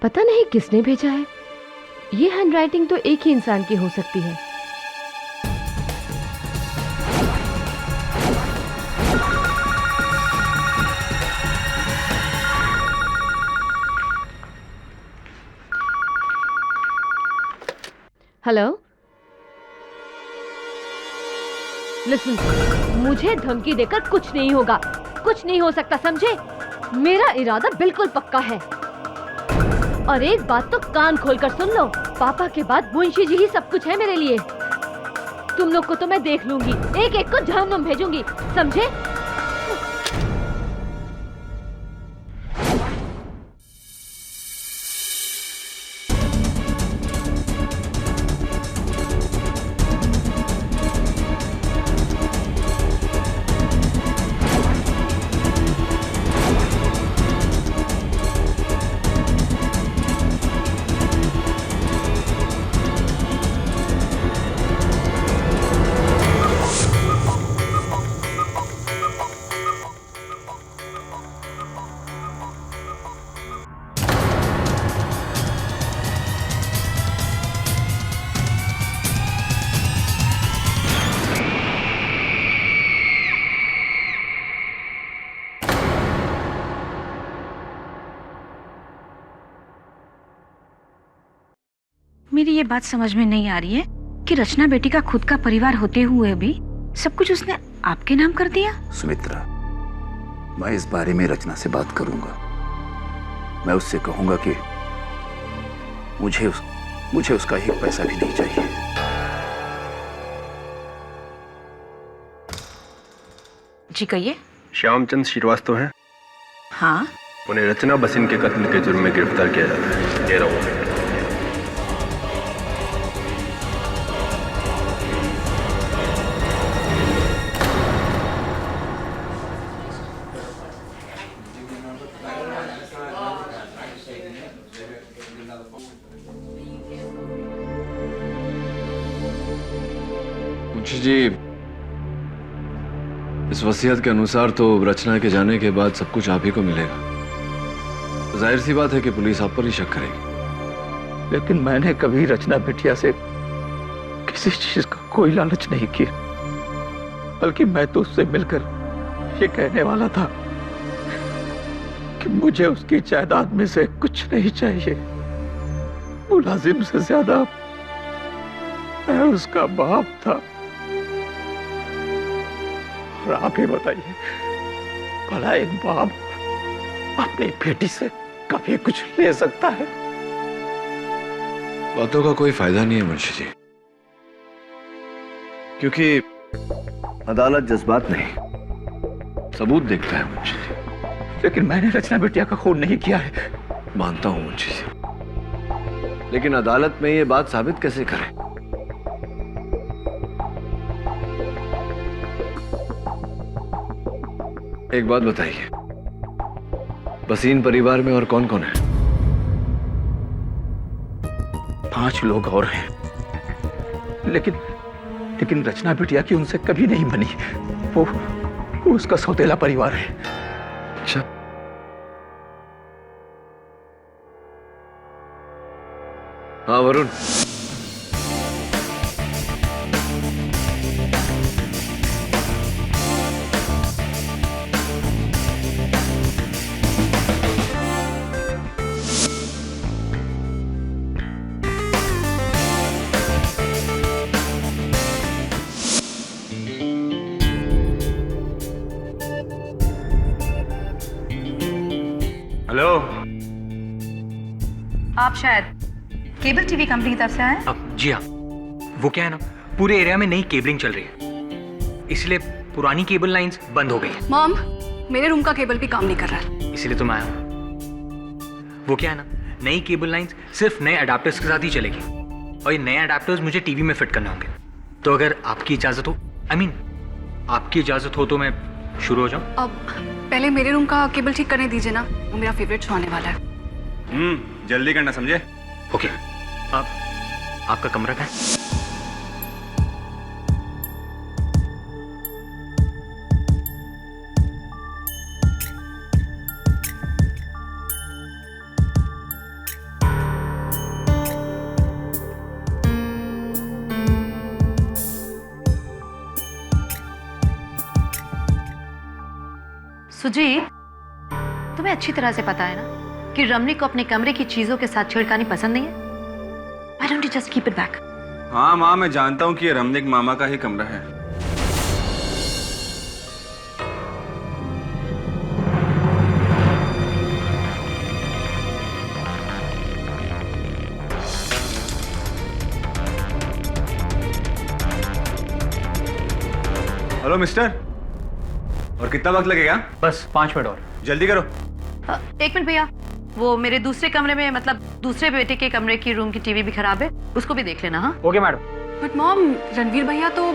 पता नहीं किसने भेजा है। ये हैंडराइटिंग तो एक ही इंसान की हो सकती है। हेलो, लिसन, मुझे धमकी देकर कुछ नहीं होगा, कुछ नहीं हो सकता, समझे? मेरा इरादा बिल्कुल पक्का है। और एक बात तो कान खोलकर सुन लो, पापा के बाद मुंशी जी ही सब कुछ है मेरे लिए। तुम लोग को तो मैं देख लूंगी, एक एक को जहन्नुम भेजूंगी, समझे? मेरी ये बात समझ में नहीं आ रही है कि रचना बेटी का खुद का परिवार होते हुए भी सब कुछ उसने आपके नाम कर दिया। सुमित्रा, मैं इस बारे में रचना से बात करूंगा। मैं उससे कहूंगा कि मुझे उसका एक पैसा भी नहीं चाहिए। जी कहिए। श्यामचंद श्रीवास्तव हैं? हाँ। उन्हें रचना बसिन के कत्ल के जुर्म में गिरफ्तार किया जाता है। दे रहा हूँ। मुंशी जी, इस वसीयत के अनुसार तो रचना के जाने के बाद सब कुछ आप ही को मिलेगा। जाहिर सी बात है कि पुलिस आप पर ही शक करेगी। लेकिन मैंने कभी रचना बिटिया से किसी चीज का कोई लालच नहीं किया, बल्कि मैं तो उससे मिलकर ये कहने वाला था कि मुझे उसकी जायदाद में से कुछ नहीं चाहिए। मुलाजिम से ज्यादा मैं उसका बाप था। और आप ही बताइए, भला एक बाप अपनी बेटी से कभी कुछ ले सकता है? बातों का कोई फायदा नहीं है मुंशी जी, क्योंकि अदालत जज्बात नहीं सबूत देखता है मुंशी जी। लेकिन मैंने रचना बिटिया का खून नहीं किया है। मानता हूं मुंशी जी, लेकिन अदालत में ये बात साबित कैसे करें? एक बात बताइए, बसीन परिवार में और कौन कौन है? 5 लोग और हैं, लेकिन रचना बिटिया की उनसे कभी नहीं बनी। वो उसका सौतेला परिवार है। अच्छा, हाँ वरुण, हेलो। आप शायद केबल टीवी कंपनी की तरफ से आए? अब जी हाँ, वो क्या है ना, पूरे एरिया में नई केबलिंग चल रही है, इसलिए पुरानी केबल लाइंस बंद हो गई है। मॉम, मेरे रूम का केबल भी काम नहीं कर रहा है। इसीलिए तो मैं आया हूँ। वो क्या है ना, नई केबल लाइंस सिर्फ नए अडाप्टर्स के साथ ही चलेगी, और ये नए अडाप्टर्स मुझे टीवी में फिट करने होंगे। तो अगर आपकी इजाज़त हो, आपकी इजाज़त हो तो मैं शुरू हो जाऊँ? अब पहले मेरे रूम का केबल ठीक करने दीजिए ना, वो मेरा फेवरेट शो आने वाला है। जल्दी करना, समझे? ओके। आपका कमरा कहाँ है? सुजीत, तुम्हें अच्छी तरह से पता है ना कि रमनी को अपने कमरे की चीजों के साथ छेड़खानी पसंद नहीं है। Why don't you just keep it back? हाँ माँ, मैं जानता हूँ कि ये रमनिक मामा का ही कमरा है। हेलो मिस्टर, और कितना वक्त लगेगा? बस 5 मिनट और। जल्दी करो। एक मिनट भैया, वो मेरे दूसरे कमरे में, मतलब दूसरे बेटे के कमरे की रूम की टीवी भी खराब है, उसको भी देख लेना। हाँ okay madam. But mom, Ranveer भैया तो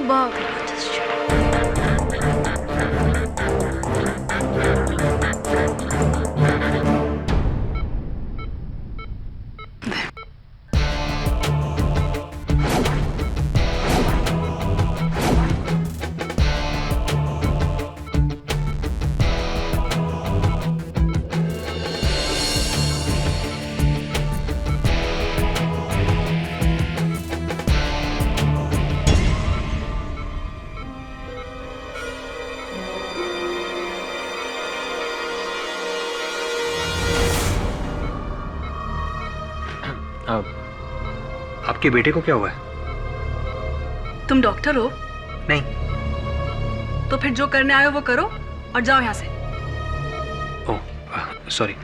आपके बेटे को क्या हुआ है? तुम डॉक्टर हो? नहीं। तो फिर जो करने आए हो वो करो और जाओ यहाँ से। Oh sorry.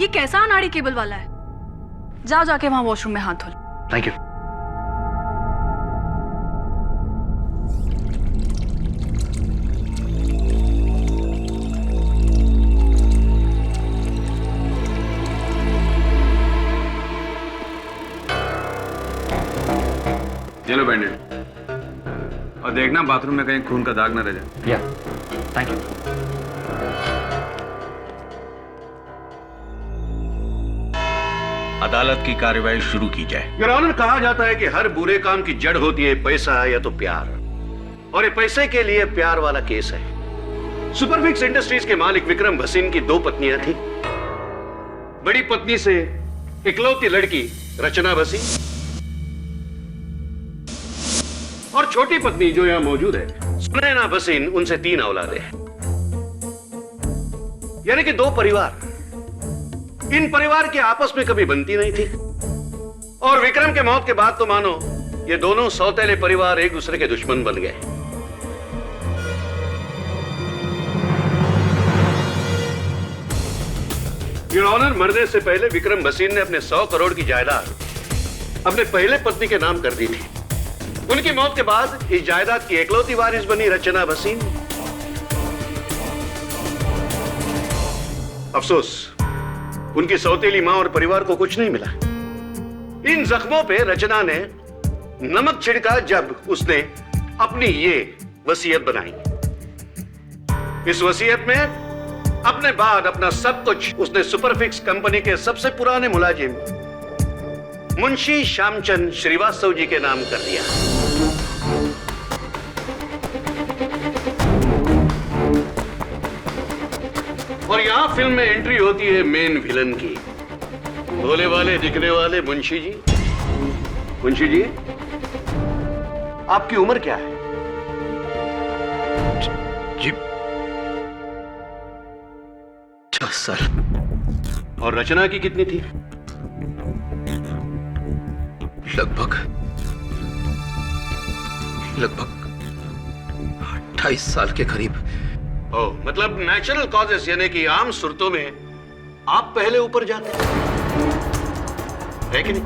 ये कैसा अनाड़ी केबल वाला है? जाओ जाके वहां वॉशरूम में हाथ धो लो। Thank you. ये लो बैंडेड, और देखना बाथरूम में कहीं खून का दाग न रह जाए। या थैंक यू। अदालत की कार्यवाही शुरू की जाए। योर ऑनर, कहा जाता है कि हर बुरे काम की जड़ होती है पैसा या तो प्यार, और ये पैसे के लिए प्यार वाला केस है। सुपरफिक्स इंडस्ट्रीज के मालिक विक्रम भसीन की 2 पत्नियां थी। बड़ी पत्नी से इकलौती लड़की रचना भसीन, और छोटी पत्नी जो यहां मौजूद है सुनैना भसीन, उनसे 3 औलादें हैं, यानी कि 2 परिवार। इन परिवार की आपस में कभी बनती नहीं थी, और विक्रम के मौत के बाद तो मानो ये दोनों सौतेले परिवार एक दूसरे के दुश्मन बन गए। योर ऑनर, मरने से पहले विक्रम भसीन ने अपने 100 करोड़ की जायदाद अपने पहले पत्नी के नाम कर दी थी। उनकी मौत के बाद इस जायदाद की एकलौती वारिस बनी रचना भसीन। अफसोस, उनकी सौतेली मां और परिवार को कुछ नहीं मिला। इन जख्मों पे रचना ने नमक छिड़का जब उसने अपनी ये वसीयत बनाई। इस वसीयत में अपने बाद अपना सब कुछ उसने सुपरफिक्स कंपनी के सबसे पुराने मुलाजिम मुंशी श्यामचंद श्रीवास्तव जी के नाम कर दिया। और यहां फिल्म में एंट्री होती है मेन विलन की, भोले वाले दिखने वाले मुंशी जी। मुंशी जी, आपकी उम्र क्या है? जी 10 साल। और रचना की कितनी थी? लगभग 28 साल के करीब। ओह, मतलब नेचुरल कॉजेस, यानी कि आम सूरतों में आप पहले ऊपर जाते है कि नहीं?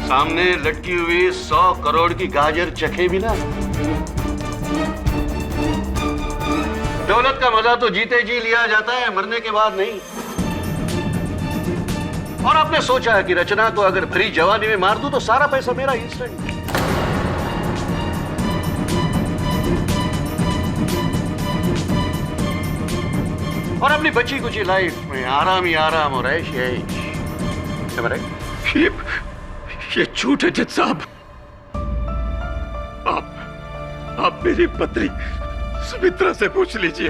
सामने लटकी हुई 100 करोड़ की गाजर चखे बिना। दौलत का मजा तो जीते जी लिया जाता है, मरने के बाद नहीं। और आपने सोचा है कि रचना को अगर भरी जवानी में मार दूं तो सारा पैसा मेरा इंस्टेंट। और अपनी बची कुची लाइफ में आराम ही आराम और ऐश ही ऐश। ये झूठ है जज साहब। आप मेरी पत्नी सुमित्रा से पूछ लीजिए।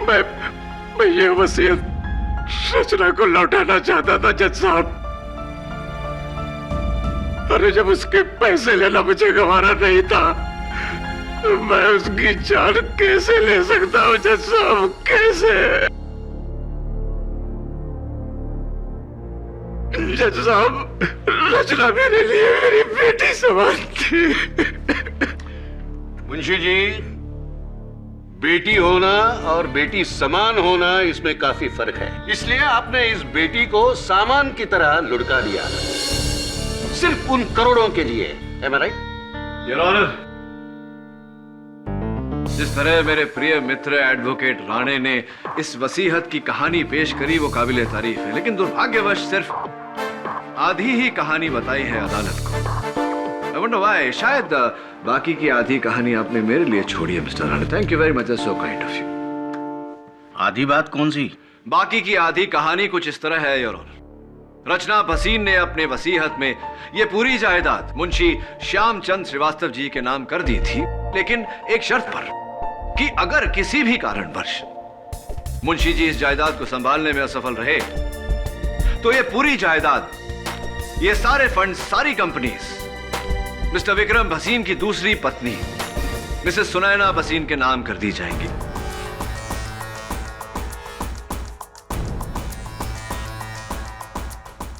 मैं ये वसीयत रचना को लौटाना चाहता था जज साहब। अरे जब उसके पैसे लेना मुझे गंवारा नहीं था, मैं उसकी जान कैसे ले सकता हूँ जज साहब, कैसे? जज साहब, रचना मेरे लिए मेरी बेटी समान थी। मुंशी जी, बेटी होना और बेटी समान होना इसमें काफी फर्क है। इसलिए आपने इस बेटी को सामान की तरह लुढ़का दिया, सिर्फ उन करोड़ों के लिए। Am I right? Your honour, जिस तरह मेरे प्रिय मित्र एडवोकेट राणे ने इस वसीयत की कहानी पेश करी वो काबिले तारीफ है, लेकिन दुर्भाग्यवश सिर्फ आधी ही कहानी बताई है अदालत को। I wonder why। शायद बाकी की आधी कहानी आपने मेरे लिए छोड़ी है mister Rane. Thank you very much, so kind of you. आधी बात कौन सी? बाकी की आधी कहानी कुछ इस तरह है योर ऑनर। रचना भसीन ने अपने वसीयत में ये पूरी जायदाद मुंशी श्यामचंद श्रीवास्तव जी के नाम कर दी थी, लेकिन एक शर्त पर कि अगर किसी भी कारणवश मुंशी जी इस जायदाद को संभालने में असफल रहे तो ये पूरी जायदाद, ये सारे फंड, सारी कंपनीज मिस्टर विक्रम भसीन की दूसरी पत्नी मिसेस सुनैना भसीन के नाम कर दी जाएंगी।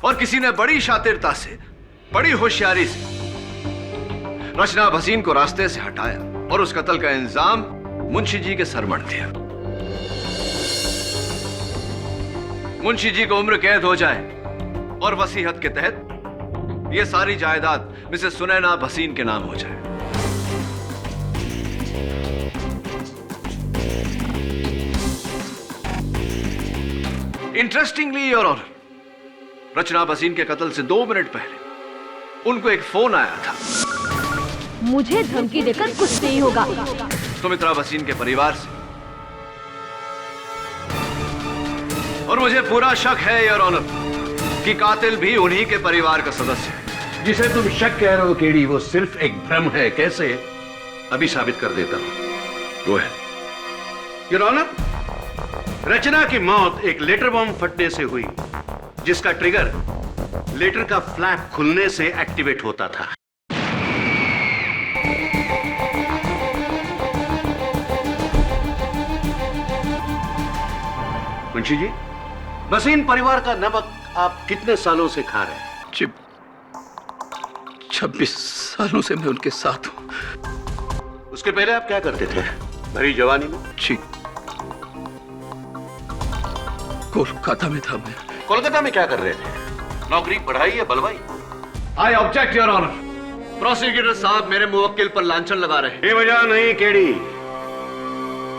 और किसी ने बड़ी शातिरता से, बड़ी होशियारी से रचना भसीन को रास्ते से हटाया और उस कत्ल का इंजाम मुंशी जी के सर मढ़ दिया। मुंशी जी को उम्र कैद हो जाए और वसीयत के तहत यह सारी जायदाद मिसेस सुनैना भसीन के नाम हो जाए। इंटरेस्टिंगली योर ऑनर, रचना भसीन के कत्ल से 2 मिनट पहले उनको एक फोन आया था। मुझे धमकी देकर कुछ नहीं होगा। सुमित्रा भसीन के परिवार से। और मुझे पूरा शक है योर ऑनर कि कातिल भी उन्हीं के परिवार का सदस्य है। जिसे तुम शक कह रहे हो केडी, वो सिर्फ एक भ्रम है। कैसे? अभी साबित कर देता हूं। वो है योर ऑनर, रचना की मौत एक लेटर बॉम्ब फटने से हुई, जिसका ट्रिगर लेटर का फ्लैप खुलने से एक्टिवेट होता था। मुंशी जी, भसीन परिवार का नमक आप कितने सालों से खा रहे हैं? 26 सालों से मैं उनके साथ हूं। उसके पहले आप क्या करते थे भरी जवानी में? जी, कोलकाता में था मैं। कोलकाता में क्या कर रहे थे? नौकरी, पढ़ाई या बलवाई? I object your honour. Prosecutor साहब मेरे मुवक्किल पर लांछन लगा रहे हैं। बेवजह नहीं केडी।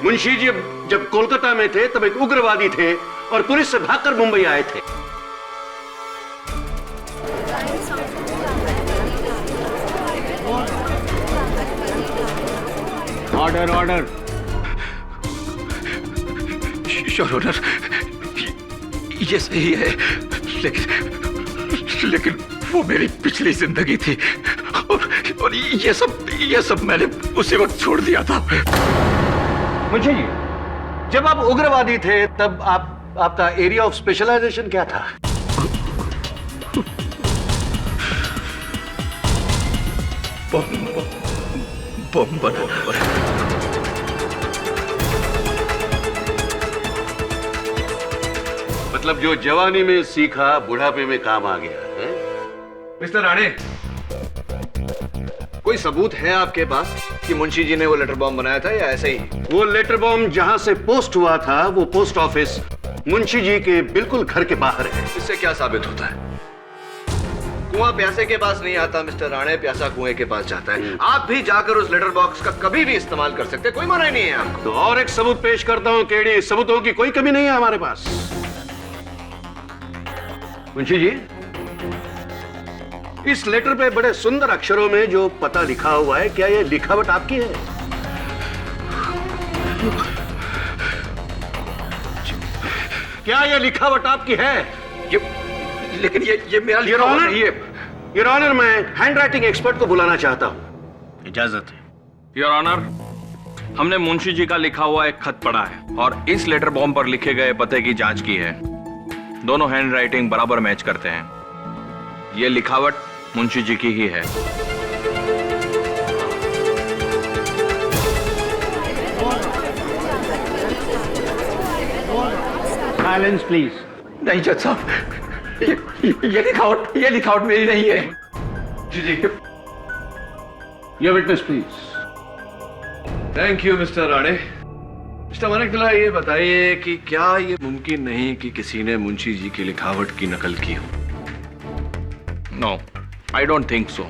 मुंशी जी जब कोलकाता में थे तब एक उग्रवादी थे और पुलिस से भागकर मुंबई आए थे। Order order. योर ऑनर, ये सही है, लेकिन वो मेरी पिछली जिंदगी थी और ये सब मैंने उसी वक्त छोड़ दिया था। मुंशी जी, जब आप उग्रवादी थे तब आपका एरिया ऑफ स्पेशलाइजेशन क्या था? बम बनाना। मतलब जो जवानी में सीखा बुढ़ापे में काम आ गया है? मिस्टर राणे, कोई सबूत है आपके पास कि मुंशी जी ने वो लेटर बॉम्ब बनाया था या ऐसे ही? वो लेटर बॉम्ब जहां से पोस्ट हुआ था वो पोस्ट ऑफिस मुंशी जी के बिल्कुल घर के बाहर है। इससे क्या साबित होता है? कुआं प्यासे के पास नहीं आता मिस्टर राणे, प्यासा कुएं के पास जाता है। आप भी जाकर उस लेटर बॉक्स का कभी भी इस्तेमाल कर सकते हैं, कोई मना नहीं है आपको। तो और एक सबूत पेश करता हूं केडी। सबूतों की कोई कमी नहीं है हमारे पास। मुंशी जी, इस लेटर पे बड़े सुंदर अक्षरों में जो पता लिखा हुआ है, क्या यह लिखावट आपकी है? क्या यह लिखावट आपकी है? ये लेकिन ये मेरा योर लिखा हुआ ऑनर, नहीं है। योर ऑनर, मैं हैंड राइटिंग एक्सपर्ट को बुलाना चाहता हूँ। इजाजत है। योर ऑनर, हमने मुंशी जी का लिखा हुआ एक खत पढ़ा है और इस लेटर बॉम्ब पर लिखे गए पते की जांच की है। दोनों हैंड राइटिंग बराबर मैच करते हैं। ये लिखावट मुंशी जी की ही है। Silence please. नहीं जज साहब, ये लिखावट मेरी नहीं है। जी जी। Your witness please. Thank you mister Rane. Mister Maniktala, ये बताइए कि क्या ये मुमकिन नहीं कि किसी ने मुंशी जी की लिखावट की नकल की हो? No, I don't think so.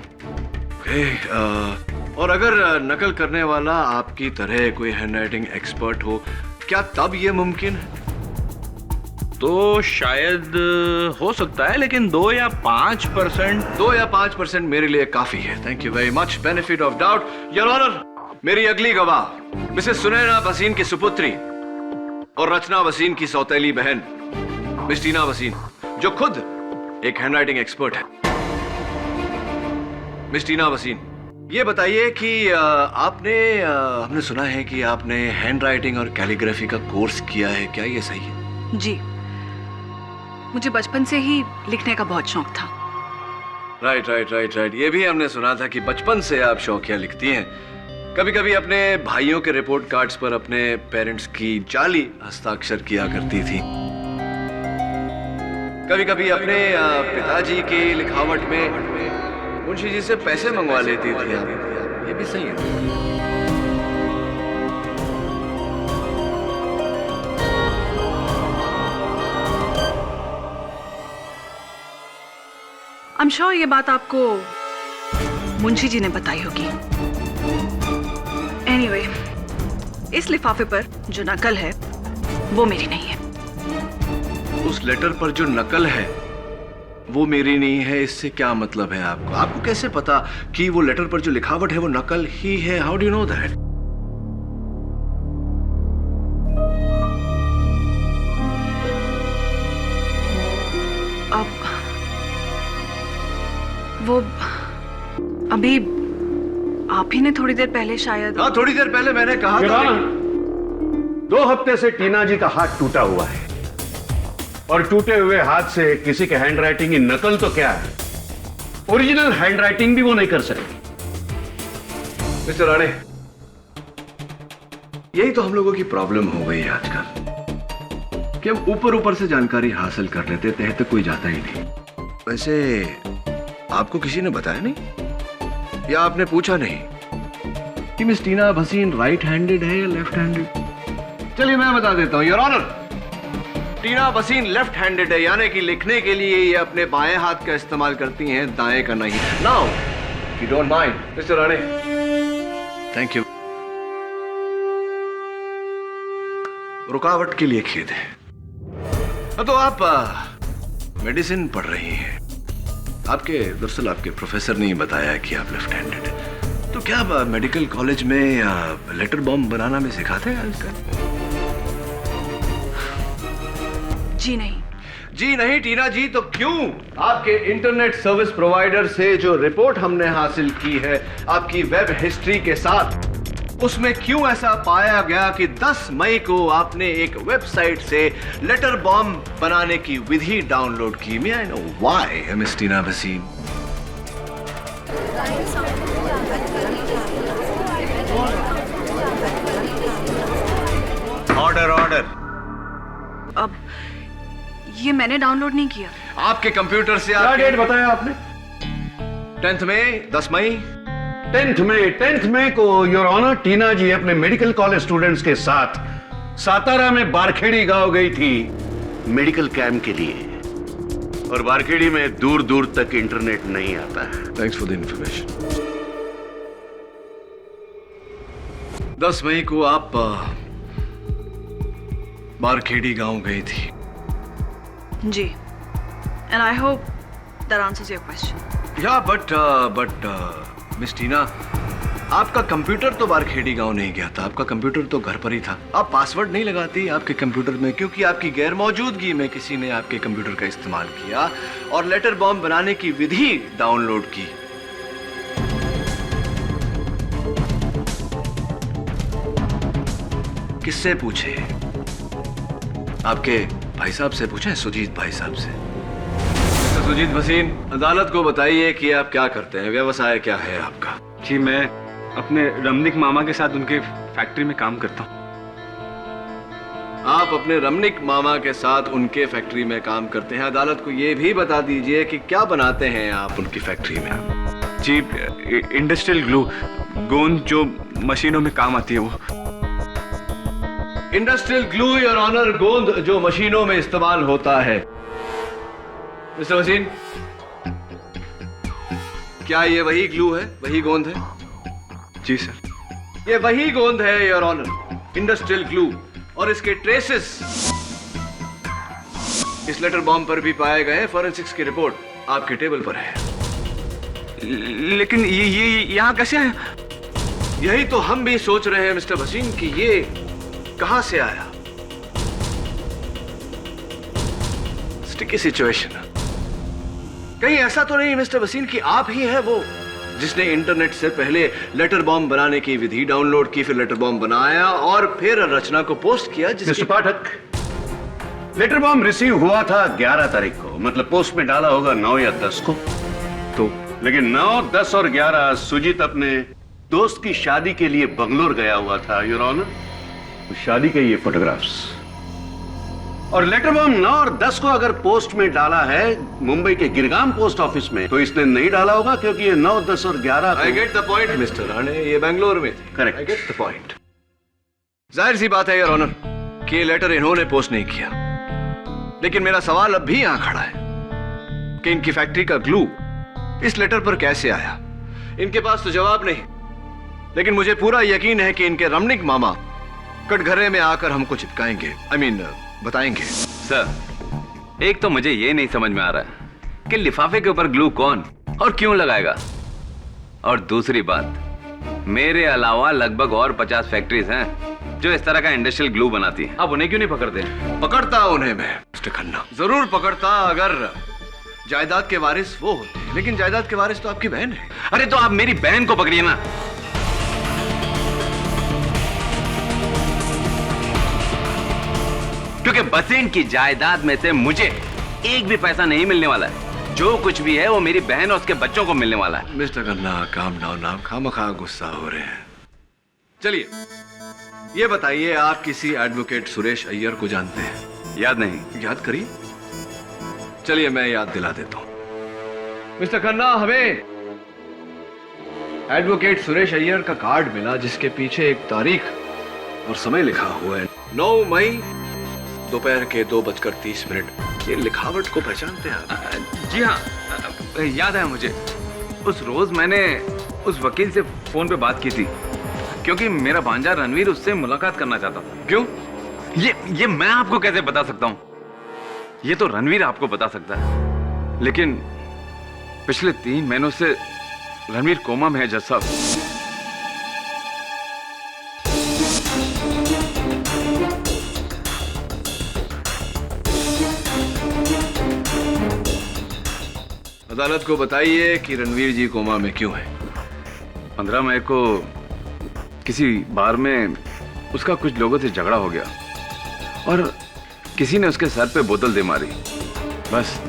और अगर नकल करने वाला आपकी तरह कोई हैंडराइटिंग एक्सपर्ट हो, क्या तब ये मुमकिन है? तो शायद हो सकता है, लेकिन 2 या 5% मेरे लिए काफी है। Thank you very much. Benefit of doubt. Your honour, मेरी अगली गवाह मिसेस सुनैना वसीन की सुपुत्री और रचना वसीन की सौतेली बहन मिस टीना वसीन, जो खुद एक हैंडराइटिंग एक्सपर्ट है। मिस टीना वसीन, ये बताइए कि हमने सुना है कि आपने हैंडराइटिंग और कैलीग्राफी का कोर्स किया है, क्या ये सही है? जी, मुझे बचपन से ही लिखने का बहुत शौक था। राइट। ये भी हमने सुना था कि बचपन से आप शौकिया लिखती हैं। कभी कभी अपने भाइयों के रिपोर्ट कार्ड्स पर अपने पेरेंट्स की जाली हस्ताक्षर किया करती थी। कभी कभी अपने पिताजी की लिखावट में मुंशी जी से पैसे मंगवा लेती थी आप। ये भी सही है? I'm sure ये बात आपको मुंशी जी ने बताई होगी। Anyway, इस लिफाफे पर जो नकल है वो मेरी नहीं है। उस लेटर पर जो नकल है वो मेरी नहीं है, इससे क्या मतलब है आपको? आपको कैसे पता कि वो लेटर पर जो लिखावट है वो नकल ही है? How do you know that? वो अभी आप ही ने थोड़ी देर पहले शायद। हाँ, थोड़ी देर पहले मैंने कहा था। 2 हफ्ते से टीना जी का हाथ टूटा हुआ है, और टूटे हुए हाथ से किसी के हैंडराइटिंग की नकल तो क्या है, ओरिजिनल हैंडराइटिंग भी वो नहीं कर सकती। मिस्टर राणे, यही तो हम लोगों की प्रॉब्लम हो गई है आजकल कि हम ऊपर से जानकारी हासिल कर लेते, तह तक कोई जाता ही नहीं। वैसे आपको किसी ने बताया नहीं, या आपने पूछा नहीं कि miss Tina Vaseen right handed है या लेफ्ट हैंडेड? चलिए मैं बता देता हूं। Your honour, Tina Vaseen left handed है, यानी कि लिखने के लिए ये अपने बाएं हाथ का इस्तेमाल करती हैं, दाएं का नहीं। Now you don't mind mister Rane, thank you. रुकावट के लिए खेद है। तो आप मेडिसिन पढ़ रही हैं। दरअसल आपके प्रोफेसर ने बताया कि आप लेफ्ट हैंडेड हैं। तो क्या आप मेडिकल कॉलेज में लेटर बॉम्ब बनाना में सिखाते हैं आजकल? जी नहीं। जी नहीं टीना जी, तो क्यों आपके इंटरनेट सर्विस प्रोवाइडर से जो रिपोर्ट हमने हासिल की है आपकी वेब हिस्ट्री के साथ, उसमें क्यों ऐसा पाया गया कि 10 मई को आपने एक वेबसाइट से लेटर बॉम्ब बनाने की विधि डाउनलोड की? May I know why miss Tina वसीन? ऑर्डर। अब ये मैंने डाउनलोड नहीं किया। आपके कंप्यूटर से क्या डेट बताया आपने? 10 मई, 10 मई। 10th मई को योर ऑनर टीना जी अपने मेडिकल कॉलेज स्टूडेंट्स के साथ सातारा में बारखेड़ी गांव गई थी मेडिकल कैंप के लिए, और बारखेड़ी में दूर दूर तक इंटरनेट नहीं आता है। Thanks for the information. 10 मई को आप बारखेड़ी गांव गई थी। जी, and I hope that answers your question. या बट मिस टीना, आपका कंप्यूटर तो बारखेड़ी गांव नहीं गया था, आपका कंप्यूटर तो घर पर ही था। आप पासवर्ड नहीं लगाती आपके कंप्यूटर में क्योंकि आपकी गैर मौजूदगी में किसी ने आपके कंप्यूटर का इस्तेमाल किया और लेटर बॉम्ब बनाने की विधि डाउनलोड की। किससे पूछे? आपके भाई साहब से पूछे, सुजीत भाई साहब से। सुजीत भसीन, अदालत को बताइए कि आप क्या करते हैं, व्यवसाय क्या है आपका? जी मैं अपने रमनिक मामा के साथ उनके फैक्ट्री में काम करता हूँ। आप अपने रमनिक मामा के साथ उनके फैक्ट्री में काम करते हैं। अदालत को यह भी बता दीजिए कि क्या बनाते हैं आप उनकी फैक्ट्री में? जी इंडस्ट्रियल ग्लू, गोंद जो मशीनों में काम आती है वो। इंडस्ट्रियल ग्लू योर ऑनर, गोंद जो मशीनों में इस्तेमाल होता है। मिस्टर वसीन, क्या ये वही ग्लू है, वही गोंद है? जी सर। ये वही गोंद है योर ऑनर, इंडस्ट्रियल ग्लू, और इसके ट्रेसेस इस लेटर बॉम्ब पर भी पाए गए। फॉरेंसिक्स की रिपोर्ट आपके टेबल पर है। लेकिन ये यहाँ कैसे आया? यही तो हम भी सोच रहे हैं मिस्टर वसीन कि ये कहां से आया। Sticky situation. कहीं ऐसा तो नहीं मिस्टर वसीन कि आप ही हैं वो जिसने इंटरनेट से पहले लेटर बॉम्ब बनाने की विधि डाउनलोड की, फिर लेटर बॉम्ब बनाया और फिर रचना को पोस्ट किया? मिस्टर पाठक, लेटर बॉम्ब रिसीव हुआ था 11 तारीख को, मतलब पोस्ट में डाला होगा 9 या 10 को। तो लेकिन 9, 10 और 11 सुजीत अपने दोस्त की शादी के लिए बंगलोर गया हुआ था योर ऑनर। शादी के ये फोटोग्राफ्स और लेटर बॉम्ब 9 और 10 को अगर पोस्ट में डाला है मुंबई के गिरगाम पोस्ट ऑफिस में, तो इसने नहीं डाला होगा क्योंकि ये 9, 10 और 11 I get the point mister Rane, ये बेंगलोर में थे। Correct. I get the point. जाहिर सी बात है योर ऑनर कि ये लेटर इन्होंने पोस्ट नहीं किया, लेकिन मेरा सवाल अब भी यहां खड़ा है कि इनकी फैक्ट्री का ग्लू इस लेटर पर कैसे आया। इनके पास तो जवाब नहीं, लेकिन मुझे पूरा यकीन है कि इनके रमनिक मामा कटघरे में आकर हमको चिपकाएंगे, बताएंगे। सर, एक तो मुझे ये नहीं समझ में आ रहा है कि लिफाफे के ऊपर ग्लू कौन और क्यों लगाएगा, और दूसरी बात, मेरे अलावा लगभग और 50 फैक्ट्रीज हैं जो इस तरह का इंडस्ट्रियल ग्लू बनाती हैं। आप उन्हें क्यों नहीं पकड़ते? पकड़ता उन्हें मैं मिस्टर खन्ना, जरूर पकड़ता अगर जायदाद के वारिस वो होते, लेकिन जायदाद के वारिस तो आपकी बहन है। अरे तो आप मेरी बहन को पकड़िए ना। क्योंकि बसीन की जायदाद में से मुझे एक भी पैसा नहीं मिलने वाला है। जो कुछ भी है वो मेरी बहन और उसके बच्चों को मिलने वाला है। मिस्टर खन्ना, काम डाउन, आप खामखा गुस्सा हो रहे हैं। चलिए ये बताइए, आप किसी एडवोकेट सुरेश अय्यर को जानते हैं? याद नहीं? याद करिए। चलिए मैं याद दिला देता हूं। मिस्टर खन्ना, हमें एडवोकेट सुरेश अय्यर का कार्ड मिला जिसके पीछे एक तारीख और समय लिखा हुआ है, 9 मई दोपहर के 2:30। ये लिखावट को पहचानते हैं आप? जी हाँ, याद है मुझे। उस रोज मैंने उस वकील से फोन पे बात की थी क्योंकि मेरा भांजा रणवीर उससे मुलाकात करना चाहता था। क्यों? ये मैं आपको कैसे बता सकता हूँ? ये तो रणवीर आपको बता सकता है। लेकिन पिछले 3 महीनों से रणवीर कोमा में है जज साहब। अदालत को बताइए कि रणवीर जी कोमा में क्यों है। 15 मई को किसी बार में उसका कुछ लोगों से झगड़ा हो गया और किसी ने उसके सर पे बोतल दे मारी। बस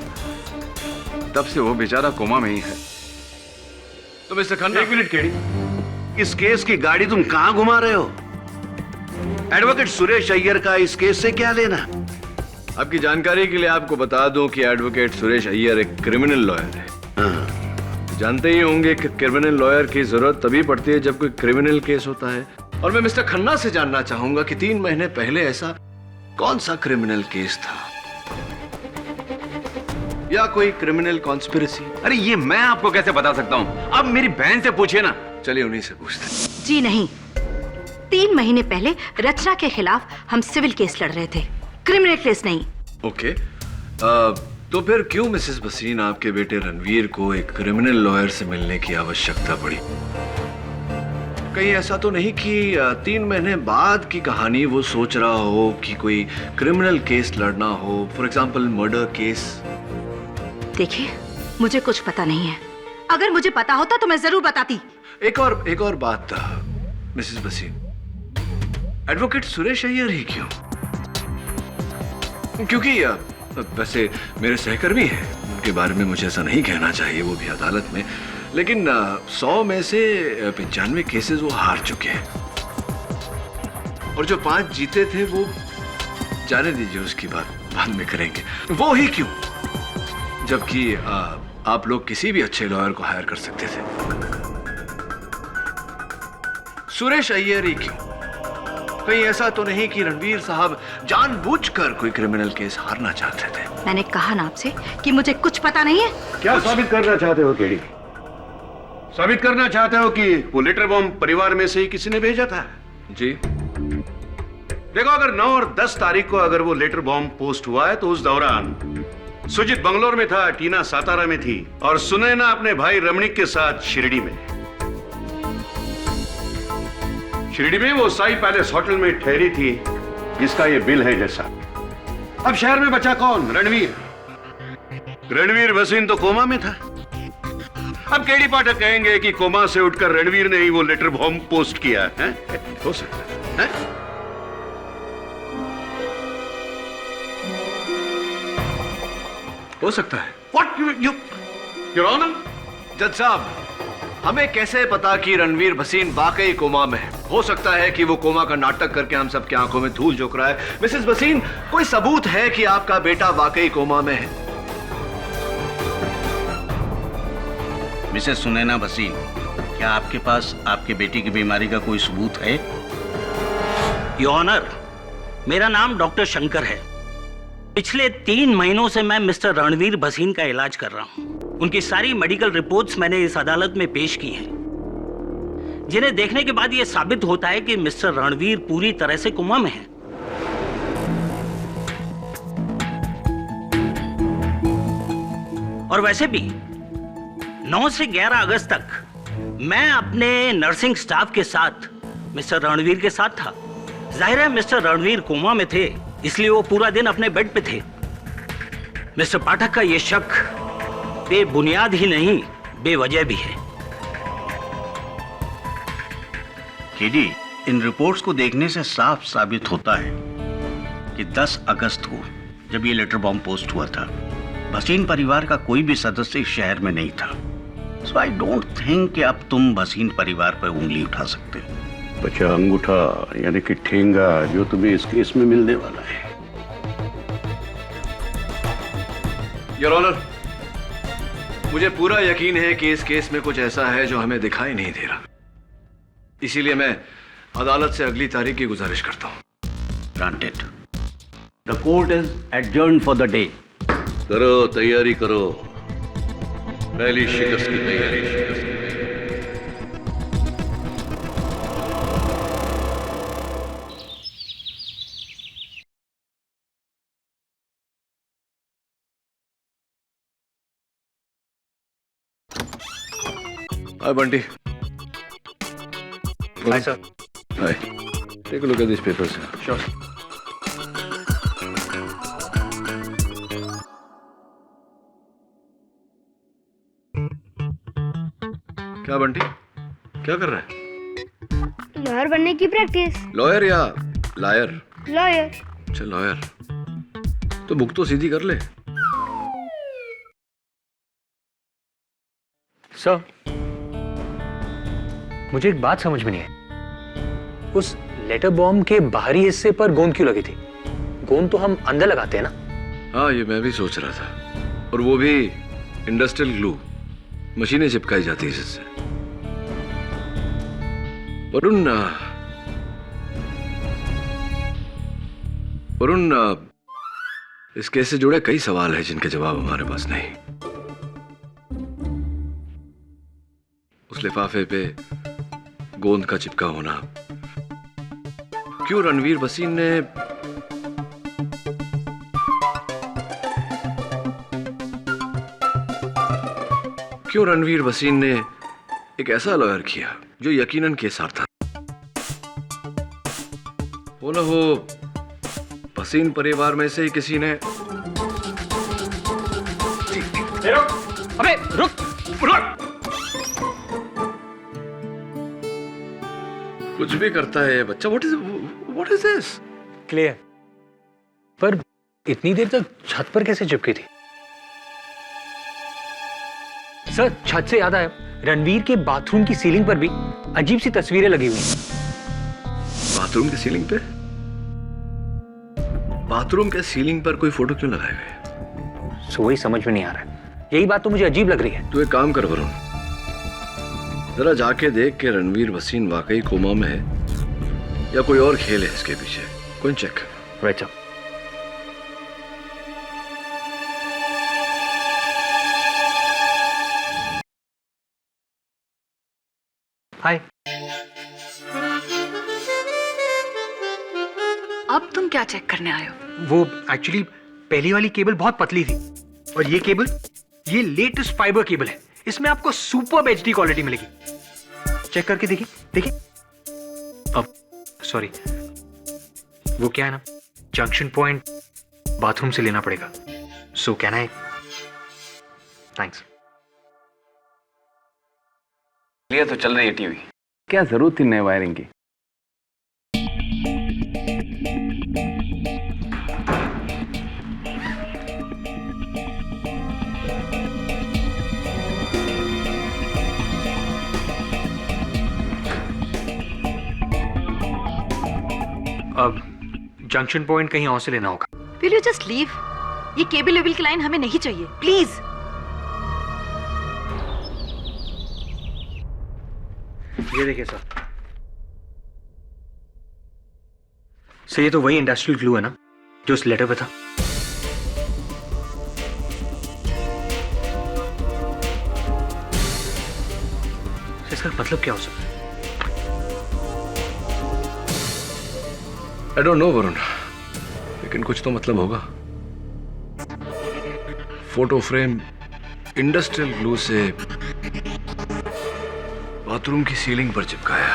तब से वो बेचारा कोमा में ही है। तो मिस्टर खन्ना, 1 मिनट केडी, इस केस की गाड़ी तुम कहां घुमा रहे हो? एडवोकेट सुरेश अय्यर का इस केस से क्या लेना? आपकी जानकारी के लिए आपको बता दूं कि एडवोकेट सुरेश अय्यर एक क्रिमिनल लॉयर है। जानते ही होंगे कि क्रिमिनल लॉयर की जरूरत तभी पड़ती है जब कोई क्रिमिनल केस होता है। और मैं मिस्टर खन्ना से जानना चाहूंगा कि 3 महीने पहले ऐसा कौन सा क्रिमिनल केस था या कोई क्रिमिनल कॉन्स्पिरेसी? अरे ये मैं आपको कैसे बता सकता हूँ? आप मेरी बहन से पूछिए ना। चलिए उन्हीं से पूछते हैं। जी नहीं, 3 महीने पहले रचना के खिलाफ हम सिविल केस लड़ रहे थे, क्रिमिनल केस नहीं। ओके, तो फिर क्यों मिसेस भसीन आपके बेटे रणवीर को एक क्रिमिनल लॉयर से मिलने की आवश्यकता पड़ी? कहीं ऐसा तो नहीं कि 3 महीने बाद की कहानी वो सोच रहा हो कि कोई क्रिमिनल केस लड़ना हो, फॉर एग्जाम्पल मर्डर केस? देखिए, मुझे कुछ पता नहीं है। अगर मुझे पता होता तो मैं जरूर बताती। एक और बात मिसेस भसीन, एडवोकेट सुरेश अय्यर ही क्यों? क्योंकि वैसे मेरे सहकर्मी हैं, उनके बारे में मुझे ऐसा नहीं कहना चाहिए, वो भी अदालत में, लेकिन 100 में से 95 केसेस वो हार चुके हैं, और जो 5 जीते थे वो जाने दीजिए, उसकी बात बाद में करेंगे। वो ही क्यों, जबकि आप लोग किसी भी अच्छे लॉयर को हायर कर सकते थे। सुरेश अय्यर ही क्यों? कहीं ऐसा तो नहीं कि रणवीर साहब जानबूझकर कोई क्रिमिनल केस हारना चाहते थे? मैंने कहा ना आपसे कि मुझे कुछ पता नहीं है। क्या साबित करना चाहते हो केडी? साबित करना चाहते हो कि वो लेटर बॉम्ब परिवार में से ही किसी ने भेजा था? जी। देखो, अगर 9 और 10 तारीख को अगर वो लेटर बॉम्ब पोस्ट हुआ है तो उस दौरान सुजीत बंगलोर में था, टीना सातारा में थी और सुनैना अपने भाई रमणीक के साथ शिरडी में। शिरडी में वो साई पैलेस होटल में ठहरी थी, जिसका ये बिल है जैसा। अब शहर में बचा कौन? रणवीर भसीन तो कोमा में था। अब केडी पाठक कहेंगे कि कोमा से उठकर रणवीर ने ही वो लेटर बॉम्ब पोस्ट किया है? हो सकता है? हो सकता है। What Your Honor? जज साहब, हमें कैसे पता कि रणवीर भसीन वाकई कोमा में है? हो सकता है कि वो कोमा का नाटक करके हम सबकी आंखों में धूल झोंक रहा है। मिसेस भसीन, कोई सबूत है कि आपका बेटा वाकई कोमा में है? मिसेस सुनैना भसीन, क्या आपके पास आपके बेटी की बीमारी का कोई सबूत है? योर ऑनर, मेरा नाम डॉक्टर शंकर है। पिछले 3 महीनों से मैं मिस्टर रणवीर भसीन का इलाज कर रहा हूं। उनकी सारी मेडिकल रिपोर्ट्स मैंने इस अदालत में पेश की हैं, जिन्हें देखने के बाद यह साबित होता है कि मिस्टर रणवीर पूरी तरह से कोमा में है। और वैसे भी 9 से 11 अगस्त तक मैं अपने नर्सिंग स्टाफ के साथ मिस्टर रणवीर के साथ था। जाहिर है मिस्टर रणवीर कोमा में थे, इसलिए वो पूरा दिन अपने बेड पे थे। मिस्टर पाठक का यह शक बेबुनियाद ही नहीं, बेवजह भी है। केडी, इन रिपोर्ट्स को देखने से साफ साबित होता है कि 10 अगस्त को जब ये लेटर बॉम्ब पोस्ट हुआ था, भसीन परिवार का कोई भी सदस्य इस शहर में नहीं था। सो आई डोंट थिंक कि अब तुम भसीन परिवार पर उंगली उठा सकते हो। बचा अंगूठा यानी कि ठेंगा जो तुम्हें इस केस में मिलने वाला है। योर ऑनर, मुझे पूरा यकीन है कि इस केस में कुछ ऐसा है जो हमें दिखाई नहीं दे रहा। इसीलिए मैं अदालत से अगली तारीख की गुजारिश करता हूं। Granted. The court is adjourned for the day. करो, तैयारी करो, पहली शिकस्त की तैयारी। Hi, Bunty. Hi, sir. Hi. Take a look at these papers. Sure. क्या बंटी, क्या कर रहा है? लॉयर बनने की प्रैक्टिस। लॉयर या लायर? लॉयर। अच्छा, लॉयर। तो बुक तो सीधी कर ले। सर, मुझे एक बात समझ में नहीं आई। उस लेटर बॉम्ब के बाहरी हिस्से पर गोंद क्यों लगी थी? गोंद तो हम अंदर लगाते हैं ना? हाँ, ये मैं भी सोच रहा था। और वो भी इंडस्ट्रियल ग्लू, मशीनें चिपकाई जाती है इससे। वरुण, इस केस से जुड़े कई सवाल हैं जिनके जवाब हमारे पास नहीं। उस लिफाफे पे गोंद का चिपका होना, क्यों रणवीर भसीन ने एक ऐसा लॉयर किया जो यकीनन केसार था। वो न हो भसीन परिवार में से ही किसी ने। अबे रुक रुक। कुछ भी करता है ये बच्चा। What is this? क्लियर। पर इतनी देर तक छत पर कैसे चिपकी थी? सर, छत से याद आया, रणवीर के बाथरूम की सीलिंग पर भी अजीब सी तस्वीरें लगी हुई हैं। बाथरूम की सीलिंग पे? बाथरूम के सीलिंग पर कोई फोटो क्यों लगाए हुए? सो वही समझ में नहीं आ रहा है। यही बात तो मुझे अजीब लग रही है। तू एक काम कर वरुण, जरा जाके देख के रणवीर भसीन वाकई कोमा में है या कोई और खेल है इसके पीछे। कोई चेक। Right sir. हाय। अब तुम क्या चेक करने आए हो? वो एक्चुअली पहली वाली केबल बहुत पतली थी और ये केबल, ये लेटेस्ट फाइबर केबल है। इसमें आपको सुपर एचडी क्वालिटी मिलेगी। चेक करके देखिए देखिए। अब सॉरी, वो क्या है ना, जंक्शन पॉइंट बाथरूम से लेना पड़ेगा। So can I? थैंक्स। ये तो चल रही है टीवी, क्या जरूरत थी नए वायरिंग की? अब जंक्शन पॉइंट कहीं और से लेना होगा। Will you just leave? ये केबल वेबल की लाइन हमें नहीं चाहिए, प्लीज। ये देखिए सर। सर, ये तो वही इंडस्ट्रियल ग्लू है ना जो उस लेटर पे था। इसका मतलब क्या हो सकता है? आई डोंट नो वरुण, लेकिन कुछ तो मतलब होगा। फोटो फ्रेम इंडस्ट्रियल ग्लू से बाथरूम की सीलिंग पर चिपकाया।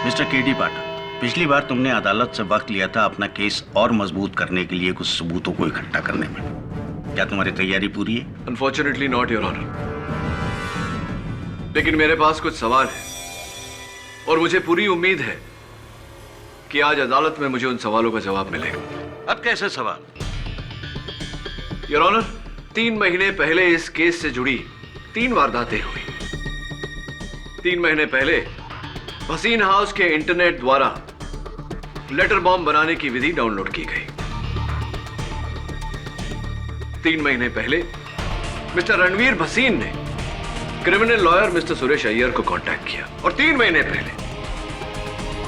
मिस्टर केडी पाठक, पिछली बार तुमने अदालत से वक्त लिया था अपना केस और मजबूत करने के लिए कुछ सबूतों को इकट्ठा करने में। क्या तुम्हारी तैयारी पूरी है? अनफॉर्चुनेटली नॉट योर ऑनर, लेकिन मेरे पास कुछ सवाल है और मुझे पूरी उम्मीद है कि आज अदालत में मुझे उन सवालों का जवाब मिलेगा। अब कैसे सवाल? योर ऑनर, 3 महीने पहले इस केस से जुड़ी 3 वारदातें हुई। 3 महीने पहले भसीन हाउस के इंटरनेट द्वारा लेटर बॉम्ब बनाने की विधि डाउनलोड की गई। 3 महीने पहले मिस्टर रणवीर भसीन ने criminal lawyer mister Suresh Iyer को कांटेक्ट किया और 3 महीने पहले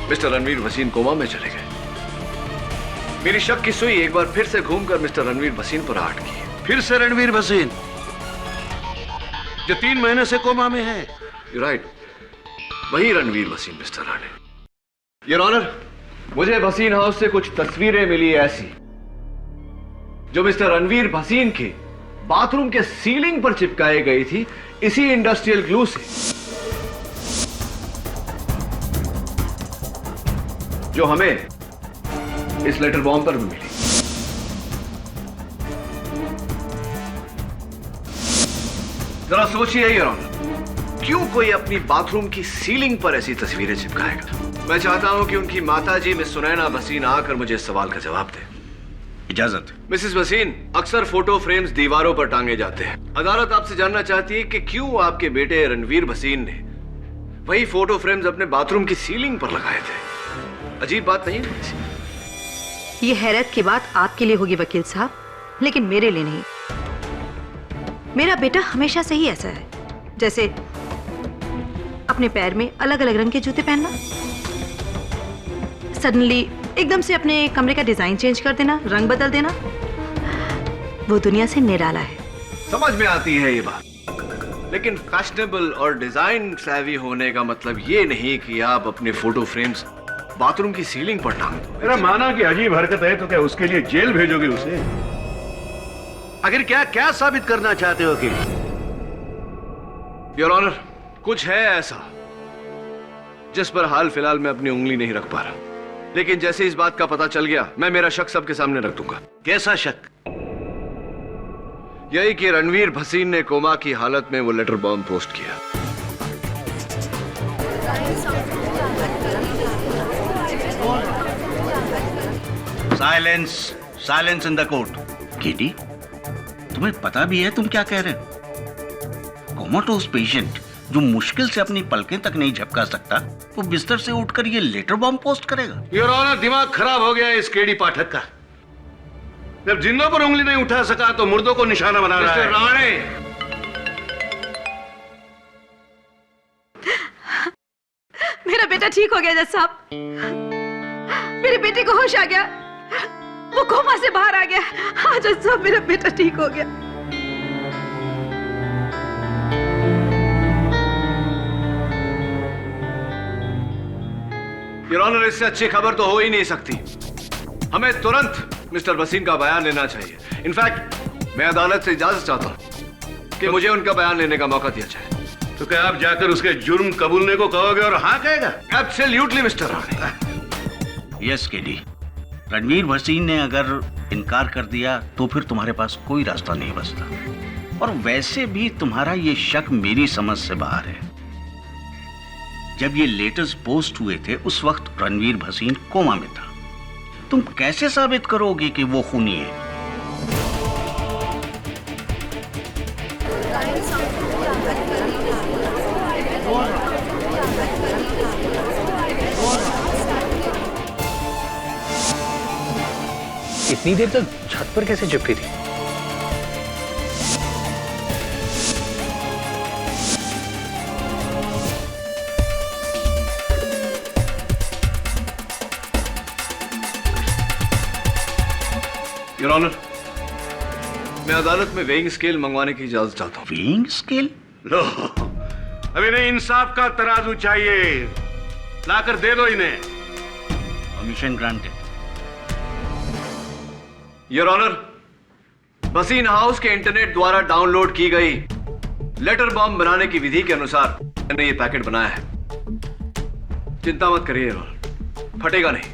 मिस्टर रणवीर भसीन कोमा में चले गए। मेरी शक की सुई एक बार फिर से घूमकर मिस्टर रणवीर भसीन पर अटकी है। फिर से रणवीर भसीन जो 3 महीने से कोमा में है? राइट, वही Ranveer Bhasin mister Rane. Your honour, मुझे भसीन हाउस से कुछ तस्वीरें मिली ऐसी जो मिस्टर रणवीर भसीन के बाथरूम के सीलिंग पर चिपकाई गई थी इसी इंडस्ट्रियल ग्लू से, जो हमें इस लेटर बॉम्ब पर भी मिली। जरा सोचिए योर ऑनर, क्यों कोई अपनी बाथरूम की सीलिंग पर ऐसी तस्वीरें चिपकाएगा? मैं चाहता हूं कि उनकी माताजी मिस सुनैना भसीन आकर मुझे इस सवाल का जवाब दे। इजाजत। मिसेस भसीन, अक्सर फोटो फ्रेम्स दीवारों पर टांगे जाते हैं। अदालत आपसे जानना चाहती है कि क्यों आपके बेटे रणवीर भसीन ने वही फोटो फ्रेम्स अपने बाथरूम की सीलिंग पर लगाए थे। अजीब बात नहीं है? ये हैरत की बात आपके लिए होगी वकील साहब, लेकिन मेरे लिए नहीं। मेरा बेटा हमेशा से ही ऐसा है, जैसे अपने पैर में अलग अलग रंग के जूते पहनना, सडनली एकदम से अपने कमरे का डिजाइन चेंज कर देना, रंग बदल देना। वो दुनिया से निराला है। समझ में आती है ये बात, लेकिन फैशनेबल और डिजाइन सैवी होने का मतलब ये नहीं कि आप अपने फोटो फ्रेम्स बाथरूम की सीलिंग पर टांग दो। मेरा माना कि अजीब हरकत है तो क्या उसके लिए जेल भेजोगे उसे? आखिर क्या क्या साबित करना चाहते हो? कि योर ऑनर, कुछ है ऐसा जिस पर हाल फिलहाल मैं अपनी उंगली नहीं रख पा रहा, लेकिन जैसे इस बात का पता चल गया मैं मेरा शक सबके सामने रख दूंगा। कैसा शक? यही कि रणवीर भसीन ने कोमा की हालत में वो लेटर बॉम्ब पोस्ट किया। Silence, silence in the court. KD, तुम्हें पता भी है तुम क्या कह रहे हो? कोमाटोस पेशेंट जो मुश्किल से अपनी पलकें तक नहीं झपका सकता, वो बिस्तर से उठकर ये लेटर बॉम्ब पोस्ट करेगा? योर ऑनर, दिमाग खराब हो गया है इस केडी पाठक का। जब जिंदों पर उंगली नहीं उठा सका तो मुर्दों को निशाना बना रहा है। राणे, मेरा बेटा ठीक हो गया जज साहब। मेरे बेटे को होश आ गया, वो कोमा से बाहर आ गया। हाँ जज साहब, मेरा बेटा ठीक हो गया। योर ऑनर, इससे अच्छी खबर तो हो ही नहीं सकती। हमें तुरंत मिस्टर भसीन का बयान लेना चाहिए। इनफैक्ट मैं अदालत से इजाजत चाहता हूं कि मुझे उनका बयान लेने का मौका दिया जाए। तो क्या आप जाकर उसके जुर्म कबूलने को कहोगे और हाँ कहेगा? Absolutely mister Rane. Yes KD, Ranveer Bhasin ने अगर इनकार कर दिया तो फिर तुम्हारे पास कोई रास्ता नहीं बचता। और वैसे भी तुम्हारा ये शक मेरी समझ से बाहर है। जब ये लेटर्स पोस्ट हुए थे उस वक्त रणवीर भसीन कोमा में था। तुम कैसे साबित करोगे कि वो खूनी है? इतनी देर तक छत पर कैसे चिपकी थी? योर ऑनर, मैं अदालत में वेइंग स्केल मंगवाने की इजाजत चाहता हूं। Weighing scale? लो, अभी नहीं, इंसाफ का तराजू चाहिए। लाकर दे दो इन्हें। Permission granted. Your honour, Bhasin house के इंटरनेट द्वारा डाउनलोड की गई लेटर बॉम्ब बनाने की विधि के अनुसार मैंने ये पैकेट बनाया है। चिंता मत करिए योर ऑनर, फटेगा नहीं।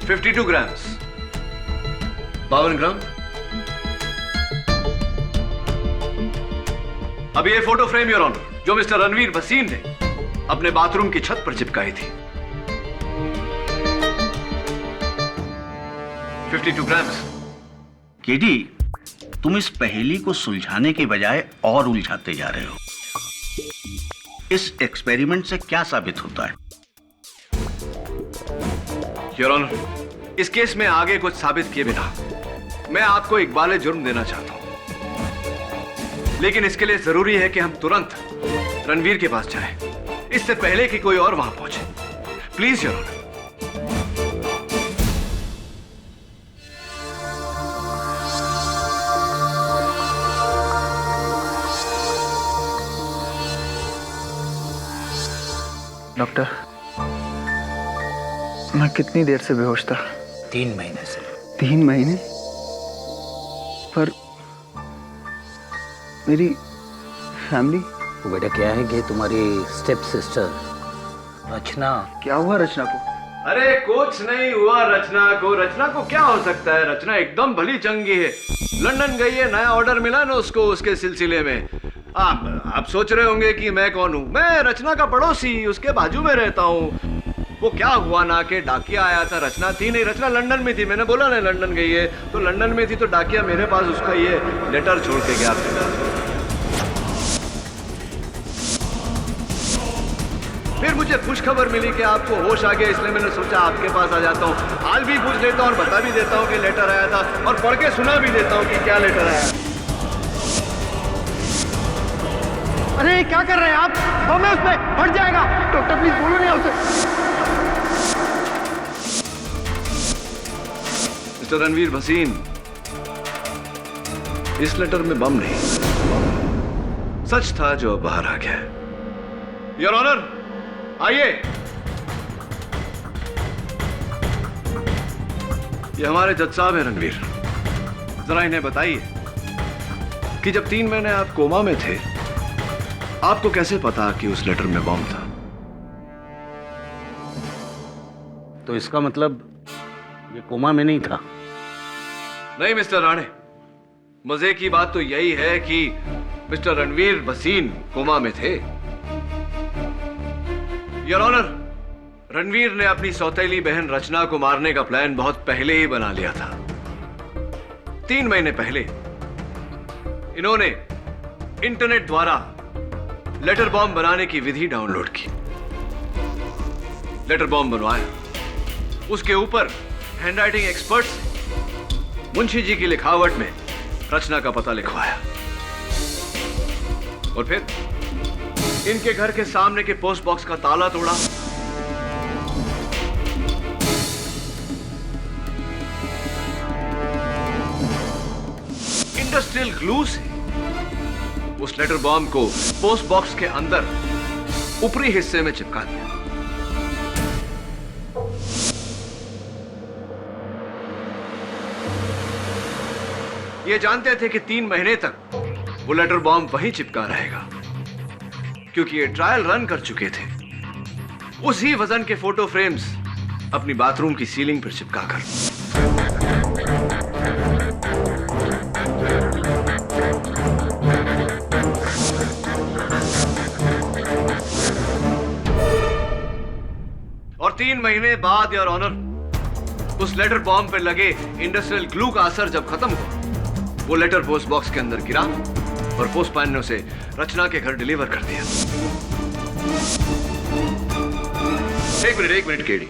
$52 ग्राम्स, 52 ग्राम। अब ये फोटो फ्रेम योर ऑनर, जो मिस्टर रणवीर भसीन ने अपने बाथरूम की छत पर चिपकाई थी। 52 ग्राम्स। केडी, तुम इस पहेली को सुलझाने के बजाय और उलझाते जा रहे हो। इस एक्सपेरिमेंट से क्या साबित होता है? योर ऑनर, इस केस में आगे कुछ साबित किए बिना मैं आपको इकबाल जुर्म देना चाहता हूं, लेकिन इसके लिए जरूरी है कि हम तुरंत रणवीर के पास जाएं, इससे पहले कि कोई और वहां पहुंचे। Please your honour. डॉक्टर, मैं कितनी देर से बेहोश था? 3 महीने से। 3 महीने? पर मेरी फैमिली? वो बेटा क्या है कि तुम्हारी स्टेप सिस्टर रचना। क्या हुआ रचना को? अरे कुछ नहीं हुआ रचना को। रचना को क्या हो सकता है? रचना एकदम भली चंगी है। लंदन गई है, नया ऑर्डर मिला ना उसको, उसके सिलसिले में। आप सोच रहे होंगे कि मैं कौन हूं। मैं रचना का पड़ोसी, उसके बाजू में रहता हूं। वो क्या हुआ ना कि डाकिया आया था, रचना थी नहीं। रचना लंदन में थी, मैंने बोला ना लंदन गई है, तो लंदन में थी तो डाकिया मेरे पास उसका ये लेटर छोड़ के गया। फिर मुझे खुशखबर मिली कि आपको होश आ गया, इसलिए मैंने सोचा आपके पास आ जाता हूँ, हाल भी पूछ लेता हूँ और बता भी देता हूँ कि लेटर आया था, और पढ़ के सुना भी देता हूँ कि क्या लेटर आया। अरे क्या कर रहे हैं आप? बम है उसमें, फट जाएगा। डॉक्टर प्लीज बोलो नहीं उसे। मिस्टर रणवीर भसीन, इस लेटर में बम नहीं, सच था जो बाहर आ गया। योर ऑनर, आइए। ये हमारे जज साहब हैं रणवीर। जरा इन्हें बताइए कि जब 3 महीने आप कोमा में थे, आपको कैसे पता कि उस लेटर में बॉम्ब था? तो इसका मतलब ये कोमा में नहीं था? नहीं मिस्टर राणे, मजे की बात तो यही है कि मिस्टर रणवीर भसीन कोमा में थे। योर ऑनर, रणवीर ने अपनी सौतेली बहन रचना को मारने का प्लान बहुत पहले ही बना लिया था। 3 महीने पहले इन्होंने इंटरनेट द्वारा लेटर बॉम्ब बनाने की विधि डाउनलोड की, लेटर बॉम्ब बनवाया, उसके ऊपर हैंडराइटिंग एक्सपर्ट से मुंशी जी की लिखावट में रचना का पता लिखवाया और फिर इनके घर के सामने के पोस्ट बॉक्स का ताला तोड़ा। इंडस्ट्रियल ग्लू से उस लेटर बॉम्ब को पोस्ट बॉक्स के अंदर ऊपरी हिस्से में चिपका दिया। ये जानते थे कि 3 महीने तक वो लेटर बॉम्ब वहीं चिपका रहेगा, क्योंकि ये ट्रायल रन कर चुके थे उसी वजन के फोटो फ्रेम्स अपनी बाथरूम की सीलिंग पर चिपकाकर। और 3 महीने बाद योर ऑनर, उस लेटर बॉम्ब पर लगे इंडस्ट्रियल ग्लू का असर जब खत्म हुआ, वो लेटर पोस्ट बॉक्स के अंदर गिरा और पोस्टमैन ने उसे रचना के घर डिलीवर कर दिया। एक मिनट केडी,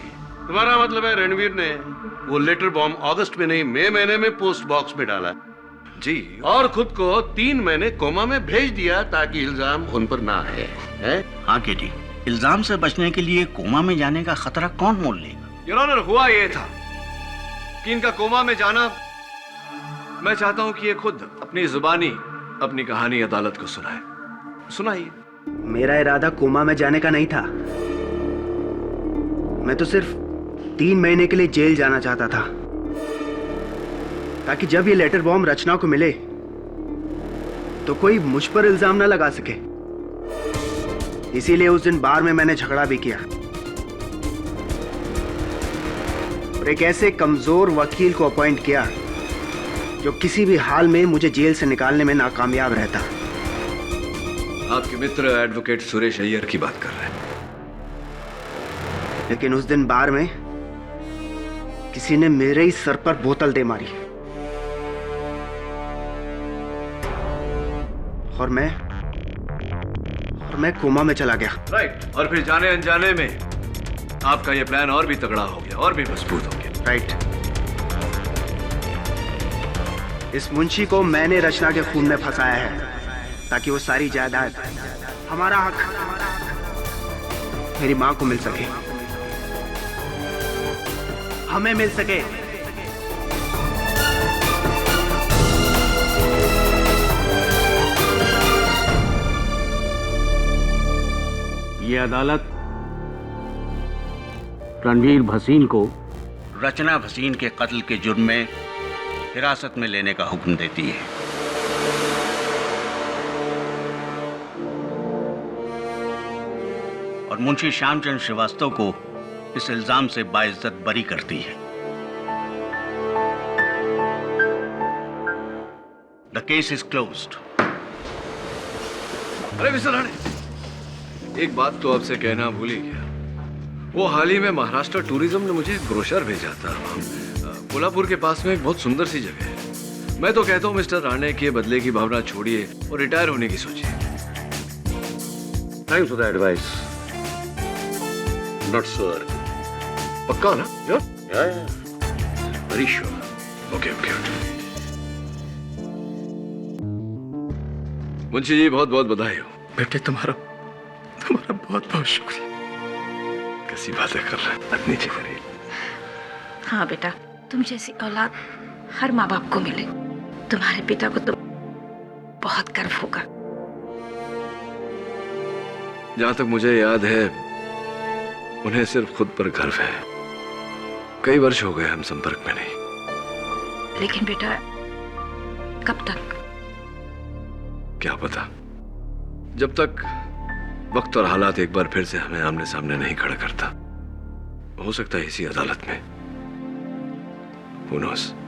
तुम्हारा मतलब है रणवीर ने वो लेटर बॉम्ब अगस्त में नहीं मई महीने में पोस्ट बॉक्स में डाला? जी। और खुद को 3 महीने कोमा में भेज दिया ताकि इल्जाम उन पर ना आए, है? हाँ केडी, इल्जाम से बचने के लिए कोमा में जाने का खतरा कौन मोल लेगा? योर ऑनर, हुआ ये था कि इनका कोमा में जाना, मैं चाहता हूं कि ये खुद अपनी जुबानी अपनी कहानी अदालत को सुनाए। सुनाइए। मेरा इरादा कोमा में जाने का नहीं था। मैं तो सिर्फ 3 महीने के लिए जेल जाना चाहता था, ताकि जब ये लेटर बॉम्ब रचना को मिले तो कोई मुझ पर इल्जाम ना लगा सके। इसीलिए उस दिन बार में मैंने झगड़ा भी किया और एक ऐसे कमजोर वकील को अपॉइंट किया जो किसी भी हाल में मुझे जेल से निकालने में नाकामयाब रहता। आपके मित्र एडवोकेट सुरेश अय्यर की बात कर रहे हैं। लेकिन उस दिन बार में किसी ने मेरे ही सर पर बोतल दे मारी और मैं कोमा में चला गया। राइट। और फिर जाने अनजाने में आपका यह प्लान और भी तगड़ा हो गया और भी मजबूत हो गया। राइट। इस मुंशी को मैंने रचना के खून में फंसाया है ताकि वो सारी जायदाद, हमारा हक मेरी मां को मिल सके, हमें मिल सके। ये अदालत रणवीर भसीन को रचना भसीन के कत्ल के जुर्म में हिरासत में लेने का हुक्म देती है। और मुंशी श्यामचंद श्रीवास्तव को इस इल्जाम से बाइज्जत बरी करती है। The case is closed. अरे मिस्टर राणे, एक बात तो आपसे कहना भूल ही गया। वो हाल ही में महाराष्ट्र टूरिज्म ने मुझे एक ब्रोशर भेजा था। कोल्हापुर के पास में एक बहुत सुंदर सी जगह है। मैं तो कहता हूँ मिस्टर राणे के बदले की भावना छोड़िए और रिटायर होने की सोचिए। Thanks for the advice. Not sure. पक्का ना? Very sure. Okay okay. Munshi ji, बहुत बहुत बधाई हो। बेटे तुम्हारा बहुत बहुत शुक्रिया। कैसी बातें कर रहे हैं? नीचे करिए। हाँ बेटा, तुम जैसी औलाद हर माँ बाप को मिले। तुम्हारे पिता को तो बहुत गर्व होगा। जहां तक मुझे याद है, उन्हें सिर्फ खुद पर गर्व है। कई वर्ष हो गए हम संपर्क में नहीं। लेकिन बेटा, कब तक? क्या पता, जब तक वक्त और हालात एक बार फिर से हमें आमने सामने नहीं खड़ा करता। हो सकता है इसी अदालत में। Who knows?